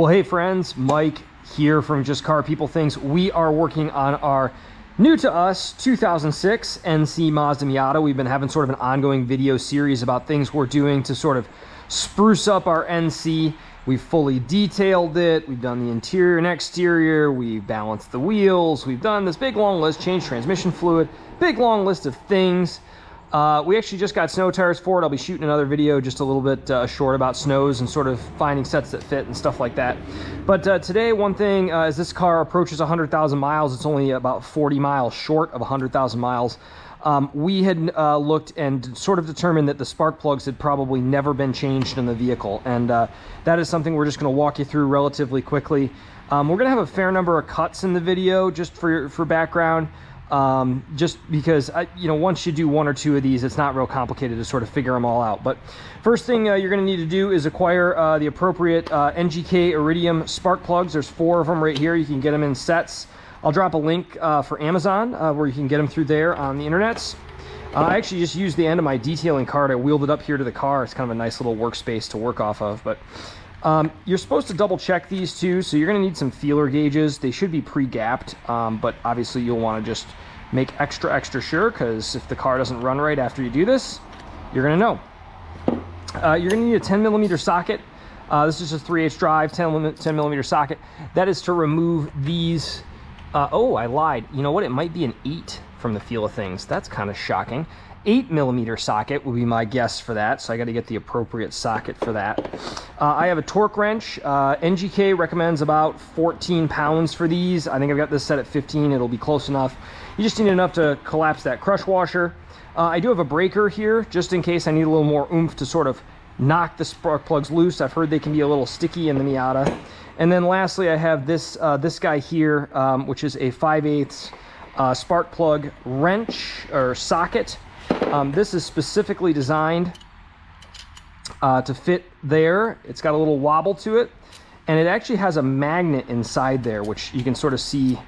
Well, hey friends, Mike here from Just Car People Things. We are working on our new to us 2006 NC Mazda Miata. We've been having sort of an ongoing video series about things we're doing to sort of spruce up our NC. We've fully detailed it. We've done the interior and exterior. We've balanced the wheels. We've done this big long list, changed transmission fluid, big long list of things. We actually just got snow tires for it. I'll be shooting another video just a little bit short about snows and sort of finding sets that fit and stuff like that. But today, one thing, as this car approaches 100,000 miles, it's only about 40 miles short of 100,000 miles. We had looked and sort of determined that the spark plugs had probably never been changed in the vehicle. And that is something we're just going to walk you through relatively quickly. We're going to have a fair number of cuts in the video just for background. Just because, you know, once you do one or two of these, it's not real complicated to sort of figure them all out. But first thing you're going to need to do is acquire the appropriate NGK Iridium spark plugs. There's 4 of them right here. You can get them in sets. I'll drop a link for Amazon where you can get them through there on the internets. I actually just used the end of my detailing card. I wheeled it up here to the car. It's kind of a nice little workspace to work off of. But you're supposed to double check these too, so you're going to need some feeler gauges. They should be pre-gapped, but obviously you'll want to just make extra sure, because if the car doesn't run right after you do this, you're going to know. You're going to need a 10mm socket. This is a 3/8 drive, 10mm socket. That is to remove these. Oh, I lied. You know what? It might be an 8 from the feel of things. That's kind of shocking. 8mm socket would be my guess for that, so I got to get the appropriate socket for that. I have a torque wrench. NGK recommends about 14 pounds for these. I think I've got this set at 15. It'll be close enough. You just need enough to collapse that crush washer. I do have a breaker here just in case I need a little more oomph to sort of knock the spark plugs loose. I've heard they can be a little sticky in the Miata. And then lastly, I have this this guy here, which is a 5/8 spark plug wrench or socket. This is specifically designed to fit there. It's got a little wobble to it, and it actually has a magnet inside there, which you can sort of see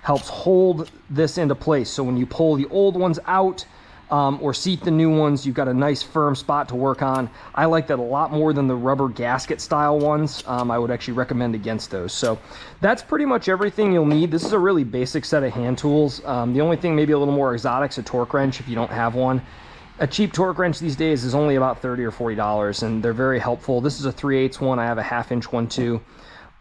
helps hold this into place. So when you pull the old ones out or seat the new ones, you've got a nice firm spot to work on. I like that a lot more than the rubber gasket style ones. I would actually recommend against those. So that's pretty much everything you'll need. This is a really basic set of hand tools. The only thing maybe a little more exotic is a torque wrench if you don't have one. A cheap torque wrench these days is only about $30 or $40, and they're very helpful. This is a 3/8 one. I have a 1/2-inch one too.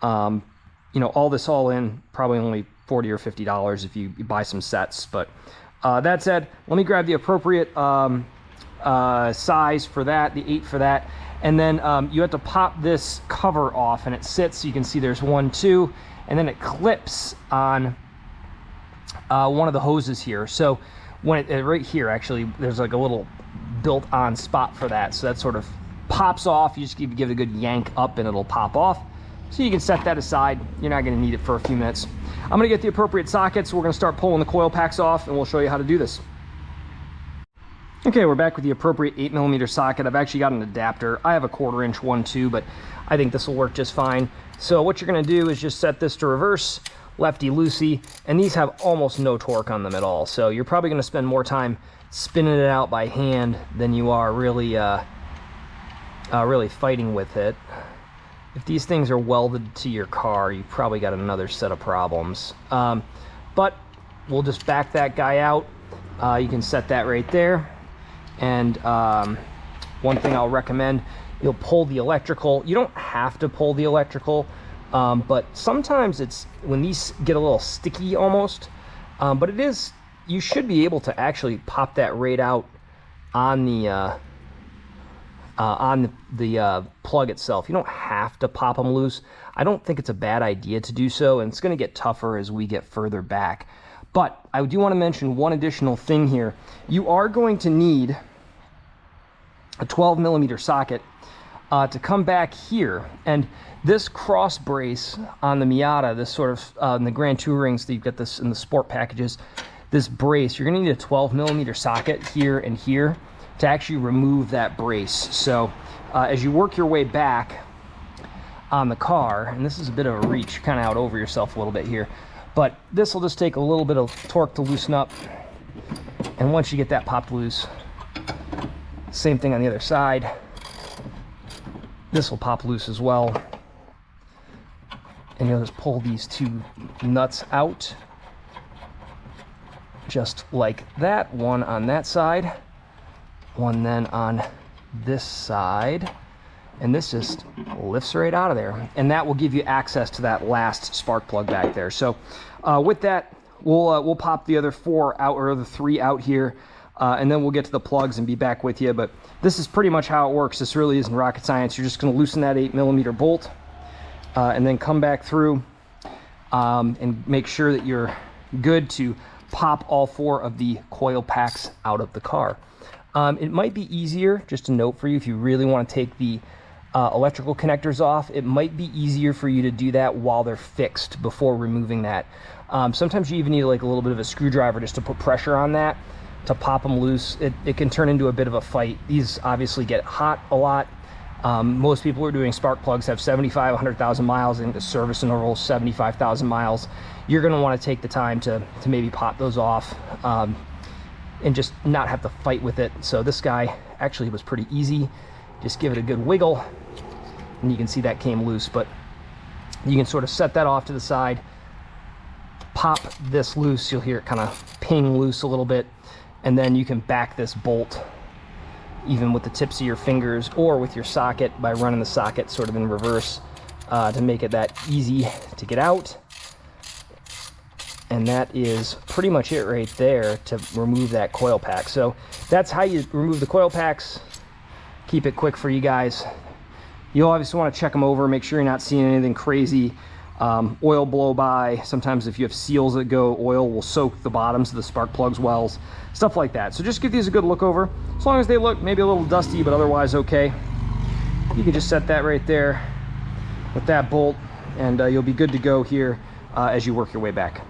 You know, all in, probably only $40 or $50 if you buy some sets. But that said, let me grab the appropriate size for that, the 8 for that. And then you have to pop this cover off, and it sits, so you can see there's 1, 2, and then it clips on one of the hoses here. So when right here, actually, there's like a little built-on spot for that. So that sort of pops off. You just give it a good yank up, and it'll pop off. So you can set that aside. You're not going to need it for a few minutes. I'm going to get the appropriate sockets. We're going to start pulling the coil packs off, and we'll show you how to do this. Okay, we're back with the appropriate 8mm socket. I've actually got an adapter. I have a 1/4-inch one too, but I think this will work just fine. So what you're going to do is just set this to reverse, lefty-loosey, and these have almost no torque on them at all. So you're probably going to spend more time spinning it out by hand than you are really fighting with it. If these things are welded to your car, you've probably got another set of problems. But we'll just back that guy out. You can set that right there. And one thing I'll recommend, you'll pull the electrical. You don't have to pull the electrical, but sometimes it's when these get a little sticky almost. But it is, you should be able to actually pop that right out on the plug itself. You don't have to pop them loose. I don't think it's a bad idea to do so, and it's going to get tougher as we get further back. But I do want to mention one additional thing here. You are going to need a 12mm socket to come back here, and this cross brace on the Miata, this sort of in the Grand Tourings, that you've got this in the sport packages, this brace, you're going to need a 12mm socket here and here to actually remove that brace. So as you work your way back on the car, and this is a bit of a reach, kind of out over yourself a little bit here, but this will just take a little bit of torque to loosen up, and once you get that popped loose, same thing on the other side, this will pop loose as well. And you'll just pull these two nuts out, just like that. One on that side, one then on this side, and this just lifts right out of there. And that will give you access to that last spark plug back there. So with that, we'll pop the other 4 out, or the 3 out here, and then we'll get to the plugs and be back with you. But this is pretty much how it works. This really isn't rocket science. You're just going to loosen that 8mm bolt, and then come back through and make sure that you're good to pop all 4 of the coil packs out of the car. It might be easier, just a note for you, if you really want to take the electrical connectors off, it might be easier for you to do that while they're fixed before removing that. Sometimes you even need like a little bit of a screwdriver just to put pressure on that to pop them loose. It can turn into a bit of a fight. These obviously get hot a lot. Most people who are doing spark plugs have 75, 100,000 miles. I think the service interval is 75,000 miles. You're going to want to take the time to maybe pop those off and just not have to fight with it. So this guy actually was pretty easy. Just give it a good wiggle, and you can see that came loose. But you can sort of set that off to the side, pop this loose. You'll hear it kind of ping loose a little bit, and then you can back this bolt even with the tips of your fingers or with your socket by running the socket sort of in reverse to make it that easy to get out. And that is pretty much it right there to remove that coil pack. So that's how you remove the coil packs. Keep it quick for you guys. You'll obviously want to check them over, make sure you're not seeing anything crazy. Oil blow by. Sometimes if you have seals that go, oil will soak the bottoms of the spark plugs wells, stuff like that. So just give these a good look over. As long as they look maybe a little dusty, but otherwise okay. You can just set that right there with that bolt, and you'll be good to go here as you work your way back.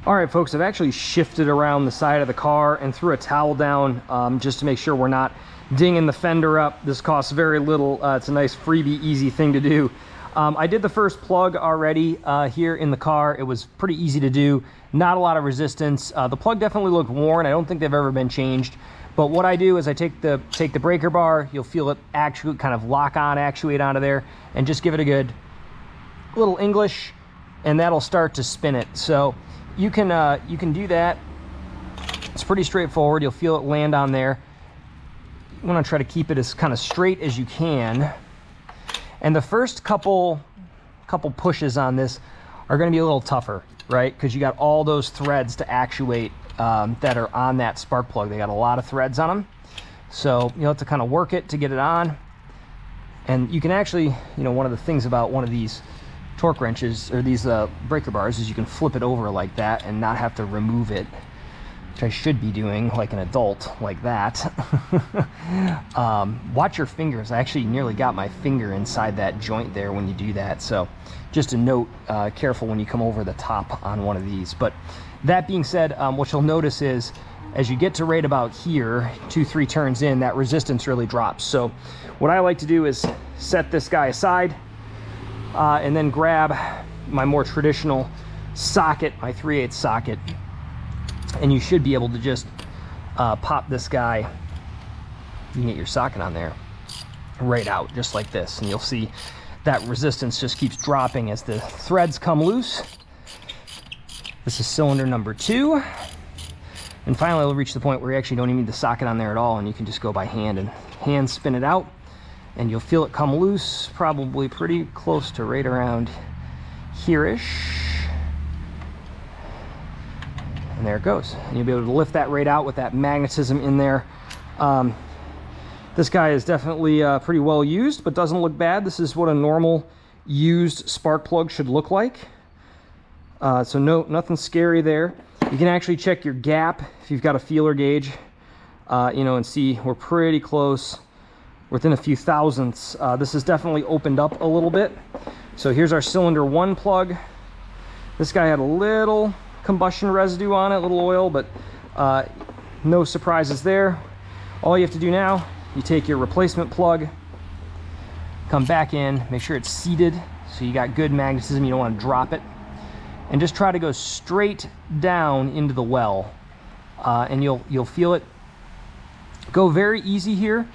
All right, folks, I've actually shifted around the side of the car and threw a towel down just to make sure we're not dinging the fender up. This costs very little. It's a nice freebie, easy thing to do. I did the first plug already here in the car. It was pretty easy to do. Not a lot of resistance. The plug definitely looked worn. I don't think they've ever been changed. But what I do is I take the breaker bar. You'll feel it actually kind of lock on, actuate onto there, and just give it a good little English, and that'll start to spin it. So you can do that. It's pretty straightforward. You'll feel it land on there. You want to try to keep it as kind of straight as you can. And the first couple pushes on this are going to be a little tougher, right? Because you got all those threads to actuate that are on that spark plug. They got a lot of threads on them. So you'll have to kind of work it to get it on. And you can actually, one of the things about one of these torque wrenches or these breaker bars is you can flip it over like that and not have to remove it, which I should be doing like an adult like that. Watch your fingers. I actually nearly got my finger inside that joint there when you do that. So just a note, careful when you come over the top on one of these. But that being said, what you'll notice is as you get to right about here, 2-3 turns in, that resistance really drops. So what I like to do is set this guy aside and then grab my more traditional socket, my 3/8 socket, and you should be able to just pop this guy. You can get your socket on there right out just like this, and you'll see that resistance just keeps dropping as the threads come loose. This is cylinder number 2, and finally we'll reach the point where you actually don't even need the socket on there at all, and you can just go by hand and hand spin it out, and you'll feel it come loose probably pretty close to right around here-ish. And there it goes. And you'll be able to lift that right out with that magnetism in there. This guy is definitely pretty well used, but doesn't look bad. This is what a normal used spark plug should look like. So nothing scary there. You can actually check your gap if you've got a feeler gauge, and see we're pretty close, within a few thousandths. This is definitely opened up a little bit. So here's our cylinder 1 plug. This guy had a little combustion residue on it, a little oil, but no surprises there. All you have to do now, you take your replacement plug, come back in, make sure it's seated so you got good magnetism, you don't want to drop it, and just try to go straight down into the well, and you'll feel it go very easy here.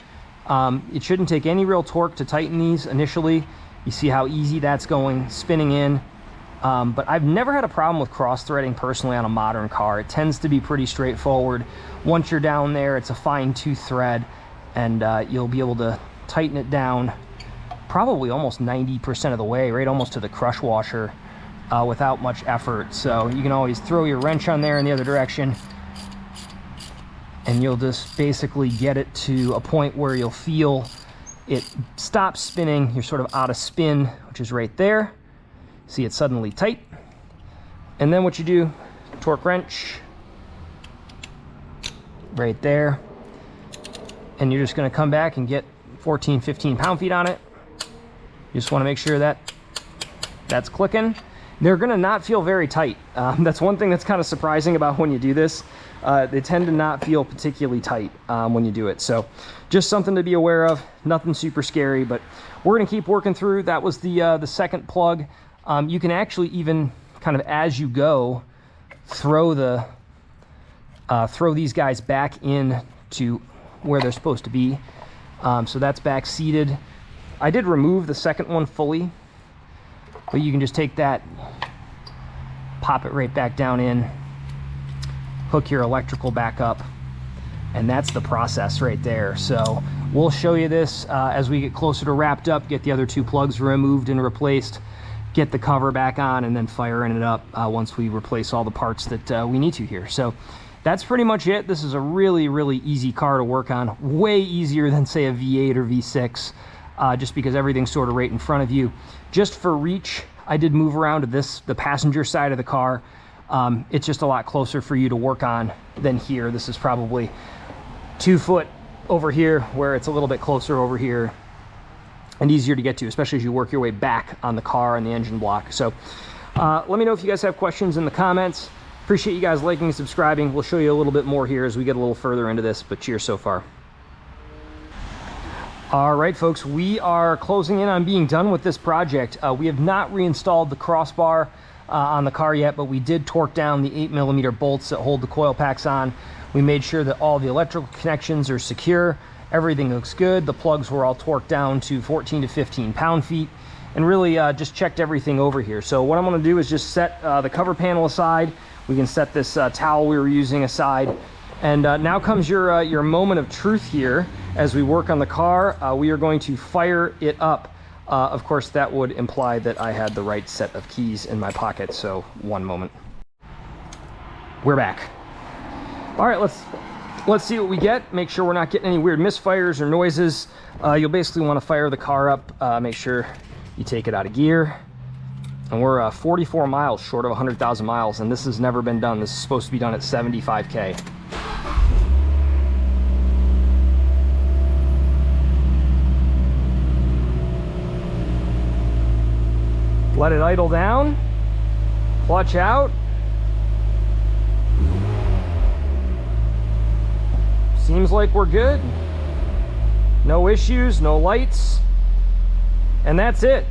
It shouldn't take any real torque to tighten these initially. You see how easy that's going, spinning in. But I've never had a problem with cross-threading personally on a modern car. It tends to be pretty straightforward. Once you're down there, it's a fine-tooth thread, and you'll be able to tighten it down probably almost 90% of the way, right almost to the crush washer, without much effort. So you can always throw your wrench on there in the other direction, and you'll just basically get it to a point where you'll feel it stops spinning. You're sort of out of spin, which is right there. See, it's suddenly tight. And then what you do, torque wrench right there, and you're just going to come back and get 14, 15 pound-feet on it. You just want to make sure that that's clicking. They're going to not feel very tight. That's one thing that's kind of surprising about when you do this. They tend to not feel particularly tight when you do it. So just something to be aware of. Nothing super scary, but we're going to keep working through. That was the second plug. You can actually even kind of as you go throw these guys back in to where they're supposed to be. So that's back seated. I did remove the second one fully, but you can just take that, pop it right back down in, hook your electrical back up, and that's the process right there. So we'll show you this as we get closer to wrapped up, get the other two plugs removed and replaced, get the cover back on, and then firing it up once we replace all the parts that we need to here. So that's pretty much it. This is a really, really easy car to work on. Way easier than, say, a V8 or V6, just because everything's sort of right in front of you. Just for reach, I did move around to the passenger side of the car. It's just a lot closer for you to work on than here. This is probably 2 foot over here, where it's a little bit closer over here and easier to get to, especially as you work your way back on the car and the engine block. So let me know if you guys have questions in the comments. Appreciate you guys liking and subscribing. We'll show you a little bit more here as we get a little further into this, but cheers so far. All right, folks, we are closing in on being done with this project. We have not reinstalled the crossbar on the car yet, but we did torque down the 8mm bolts that hold the coil packs on. We made sure that all the electrical connections are secure. Everything looks good. The plugs were all torqued down to 14 to 15 pound-feet, and really just checked everything over here. So what I'm going to do is just set the cover panel aside. We can set this towel we were using aside. And now comes your moment of truth here. As we work on the car, we are going to fire it up. Of course, that would imply that I had the right set of keys in my pocket. So one moment. We're back. All right, let's see what we get. Make sure we're not getting any weird misfires or noises. You'll basically want to fire the car up. Make sure you take it out of gear. And we're 44 miles short of 100,000 miles, and this has never been done. This is supposed to be done at 75K. Let it idle down, clutch out. Seems like we're good. No issues, no lights, and that's it.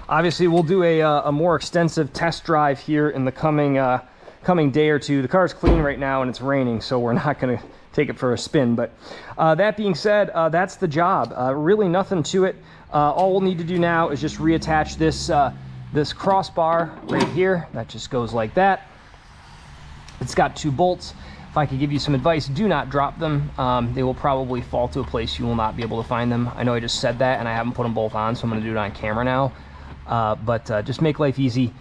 Obviously, we'll do a more extensive test drive here in the coming day or two. The car's clean right now and it's raining, so we're not gonna take it for a spin. But that being said, that's the job. Really nothing to it. All we'll need to do now is just reattach this crossbar right here. That just goes like that. It's got 2 bolts. If I could give you some advice, do not drop them. They will probably fall to a place you will not be able to find them. I know I just said that and I haven't put them both on, so I'm gonna do it on camera now. But just make life easy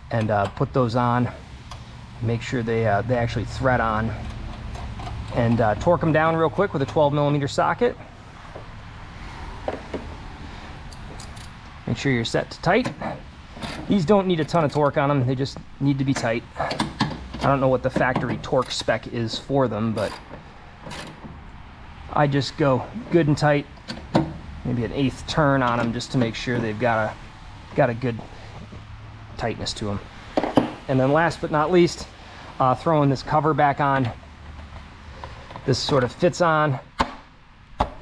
and put those on. Make sure they actually thread on, and torque them down real quick with a 12mm socket. Make sure you're set to tight. These don't need a ton of torque on them. They just need to be tight. I don't know what the factory torque spec is for them, but I just go good and tight. Maybe an 1/8 turn on them just to make sure they've got a good tightness to them. And then last but not least, throwing this cover back on. This sort of fits on,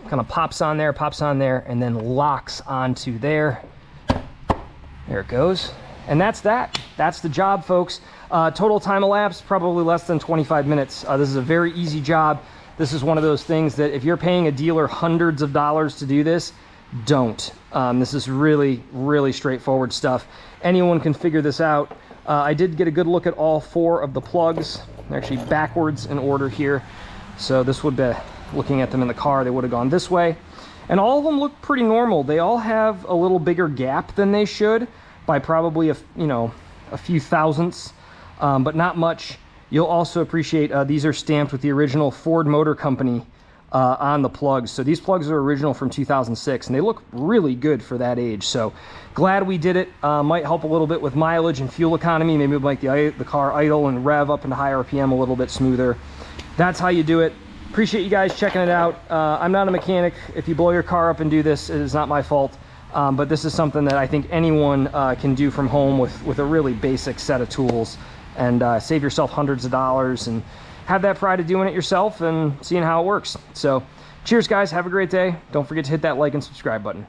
kind of pops on there, and then locks onto there. There it goes. And that's that. That's the job, folks. Total time elapsed, probably less than 25 minutes. This is a very easy job. This is one of those things that if you're paying a dealer hundreds of dollars to do this, don't. This is really, really straightforward stuff. Anyone can figure this out. I did get a good look at all 4 of the plugs. They're actually backwards in order here. So this would be, looking at them in the car, they would have gone this way. And all of them look pretty normal. They all have a little bigger gap than they should by probably a few thousandths, but not much. You'll also appreciate these are stamped with the original Ford Motor Company on the plugs. So these plugs are original from 2006 and they look really good for that age. So glad we did it. Might help a little bit with mileage and fuel economy. Maybe make the car idle and rev up into high RPM a little bit smoother. That's how you do it. Appreciate you guys checking it out. I'm not a mechanic. If you blow your car up and do this, it is not my fault. But this is something that I think anyone can do from home with a really basic set of tools, and save yourself hundreds of dollars and have that pride of doing it yourself and seeing how it works. So cheers guys, have a great day. Don't forget to hit that like and subscribe button.